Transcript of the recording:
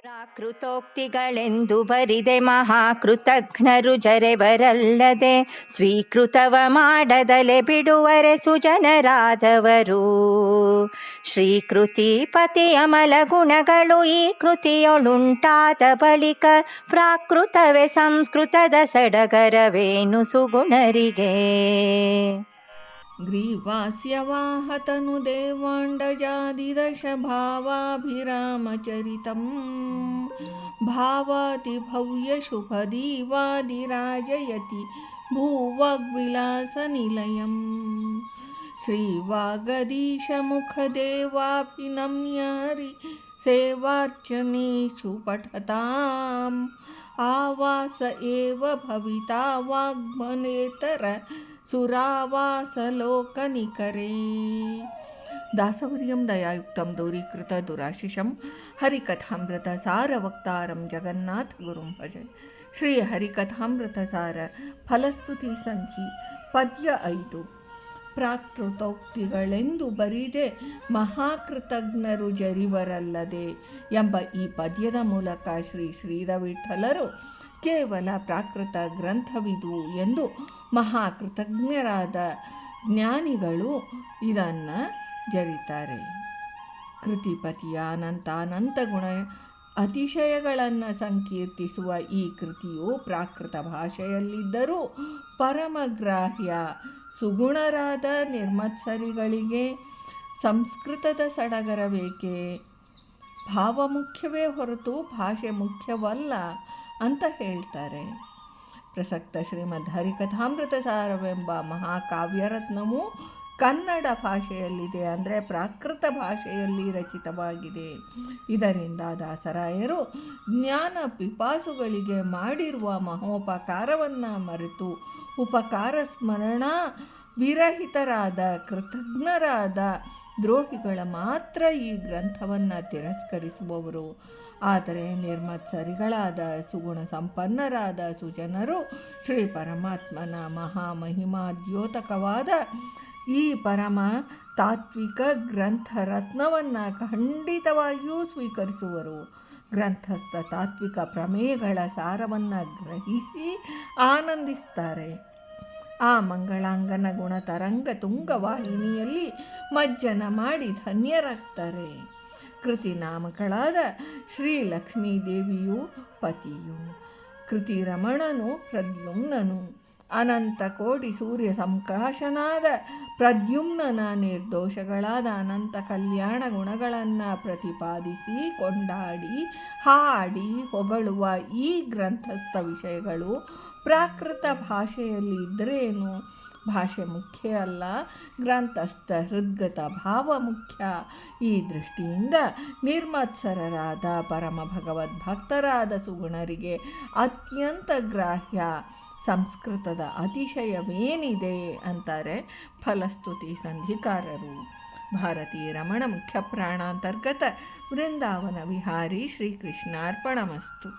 ಪ್ರಾಕೃತೋಕ್ತಿಗಳೆಂದು ಬರಿದೆ ಮಹಾಕೃತಜ್ಞರು ಜರೆವರಲ್ಲದೆ ಸ್ವೀಕೃತವ ಮಾಡದಲೆ ಬಿಡುವರೆ ಸುಜನರಾದವರು. ಶ್ರೀಕೃತಿ ಪತಿಯ ಮಲಗುಣಗಳು ಈ ಕೃತಿಯೊಳುಂಟಾದ ಬಳಿಕ ಪ್ರಾಕೃತವೇ ಸಂಸ್ಕೃತದ ಸಡಗರವೇನು ಸುಗುಣರಿಗೆ. ಗ್ರೀವಾಸ್ಯವಾಹತನು ದೇವಾಂಡಜಾದಿದಶ ಭಾವಾಭಿರಾಮಚರಿತಂ ಭಾವಾತಿ ಭವ್ಯ ಶುಭದೀವಾದಿರಾಜಯತಿ ಭೂವಾಗ್ವಿಲಾಸನಿಲಯಂ. ಶ್ರೀವಾಗದೀಶ ಮುಖದೇವಾಭಿನಮ್ಯ ಹರಿ ಸೇವಾರ್ಚನೇಷು ಪಠತಾಂ ಆವಾಸ ಏವ ಭವಿತಾ ವಾಗ್ಮನೇತರ ಸುರಾವಾಸಲೋಕನಿಕರೇ. ದಾಸವರ್ಯಂ ದಯಾಯುಕ್ತಂ ದೂರೀಕೃತ ದುರಾಶಿಷಂ ಹರಿಕಥಾಮೃತ ಸಾರವಕ್ತಾರಂ ಜಗನ್ನಾಥ ಗುರುಂ ಭಜೆ. ಶ್ರೀ ಹರಿಕಥಾಮೃತ ಸಾರ ಫಲಸ್ತುತಿ ಸಂಧಿ ಪದ್ಯ 5. ಪ್ರಾಕೃತೋಕ್ತಿಗಳೆಂದು ಬರಿದೆ ಮಹಾಕೃತಜ್ಞರು ಜರಿವರಲ್ಲದೆ ಎಂಬ ಈ ಪದ್ಯದ ಮೂಲಕ ಶ್ರೀ ಶ್ರೀಧವಿಠಲರು ಕೇವಲ ಪ್ರಾಕೃತ ಗ್ರಂಥವಿದು ಎಂದು ಮಹಾಕೃತಜ್ಞರಾದ ಜ್ಞಾನಿಗಳು ಇದನ್ನು ಜರಿತಾರೆ. ಕೃತಿಪತಿಯ ಅನಂತ ಗುಣ ಅತಿಶಯಗಳನ್ನು ಸಂಕೀರ್ತಿಸುವ ಈ ಕೃತಿಯು ಪ್ರಾಕೃತ ಭಾಷೆಯಲ್ಲಿದ್ದರೂ ಪರಮಗ್ರಾಹ್ಯ ಸುಗುಣರಾದ ನಿರ್ಮತ್ಸರಿಗಳಿಗೆ ಸಂಸ್ಕೃತದ ಸಡಗರಬೇಕೆ? ಭಾವ ಮುಖ್ಯವೇ ಹೊರತು ಭಾಷೆ ಮುಖ್ಯವಲ್ಲ ಅಂತ ಹೇಳ್ತಾರೆ. ಪ್ರಸಕ್ತ ಶ್ರೀಮದ್ ಹರಿಕಥಾಮೃತ ಸಾರವೆಂಬ ಮಹಾಕಾವ್ಯರತ್ನವು ಕನ್ನಡ ಭಾಷೆಯಲ್ಲಿದೆ, ಅಂದರೆ ಪ್ರಾಕೃತ ಭಾಷೆಯಲ್ಲಿ ರಚಿತವಾಗಿದೆ. ಇದರಿಂದ ದಾಸರಾಯರು ಜ್ಞಾನ ಪಿಪಾಸುಗಳಿಗೆ ಮಾಡಿರುವ ಮಹೋಪಕಾರವನ್ನು ಮರೆತು ಉಪಕಾರ ಸ್ಮರಣ ವಿರಹಿತರಾದ ಕೃತಜ್ಞರಾದ ದ್ರೋಹಿಗಳ ಮಾತ್ರ ಈ ಗ್ರಂಥವನ್ನು ತಿರಸ್ಕರಿಸುವವರು. ಆದರೆ ನಿರ್ಮತ್ಸರಿಗಳಾದ ಸುಗುಣ ಸಂಪನ್ನರಾದ ಸುಜನರು ಶ್ರೀ ಪರಮಾತ್ಮನ ಮಹಾಮಹಿಮಾದ್ಯೋತಕವಾದ ಈ ಪರಮ ತಾತ್ವಿಕ ಗ್ರಂಥರತ್ನವನ್ನು ಖಂಡಿತವಾಗಿಯೂ ಸ್ವೀಕರಿಸುವರು. ಗ್ರಂಥಸ್ಥ ತಾತ್ವಿಕ ಪ್ರಮೇಯಗಳ ಸಾರವನ್ನು ಗ್ರಹಿಸಿ ಆನಂದಿಸ್ತಾರೆ. ಆ ಮಂಗಳಾಂಗನ ಗುಣತರಂಗ ತುಂಗವಾಹಿನಿಯಲ್ಲಿ ಮಜ್ಜನ ಮಾಡಿ ಧನ್ಯರಾಗ್ತಾರೆ. ಕೃತಿನಾಮಕಳಾದ ಶ್ರೀ ಲಕ್ಷ್ಮೀದೇವಿಯು ಪತಿಯು, ಕೃತಿರಮಣನು ಪ್ರದ್ಯುಮ್ನನು, ಅನಂತ ಕೋಟಿ ಸೂರ್ಯ ಸಂಕಾಶನಾದ ಪ್ರದ್ಯುಮ್ನನ ನಿರ್ದೋಷಗಳಾದ ಅನಂತ ಕಲ್ಯಾಣ ಗುಣಗಳನ್ನು ಪ್ರತಿಪಾದಿಸಿ ಕೊಂಡಾಡಿ ಹಾಡಿ ಹೊಗಳುವ ಈ ಗ್ರಂಥಸ್ಥ ವಿಷಯಗಳು ಪ್ರಾಕೃತ ಭಾಷೆಯಲ್ಲಿ ಇದ್ದರೇನು? ಭಾಷೆ ಮುಖ್ಯ ಅಲ್ಲ, ಗ್ರಂಥಸ್ಥ ಹೃದ್ಗತ ಭಾವ ಮುಖ್ಯ. ಈ ದೃಷ್ಟಿಯಿಂದ ನಿರ್ಮತ್ಸರರಾದ ಪರಮ ಭಗವದ್ಭಕ್ತರಾದ ಸುಗುಣರಿಗೆ ಅತ್ಯಂತ ಗ್ರಾಹ್ಯ ಸಂಸ್ಕೃತದ ಅತಿಶಯವೇನಿದೆ ಅಂತಾರೆ ಫಲಸ್ತುತಿ ಸಂಧಿಕಾರರು. ಭಾರತೀ ರಮಣ ಮುಖ್ಯ ಪ್ರಾಣಾಂತರ್ಗತ ವೃಂದಾವನ ವಿಹಾರಿ ಶ್ರೀಕೃಷ್ಣಾರ್ಪಣಮಸ್ತು.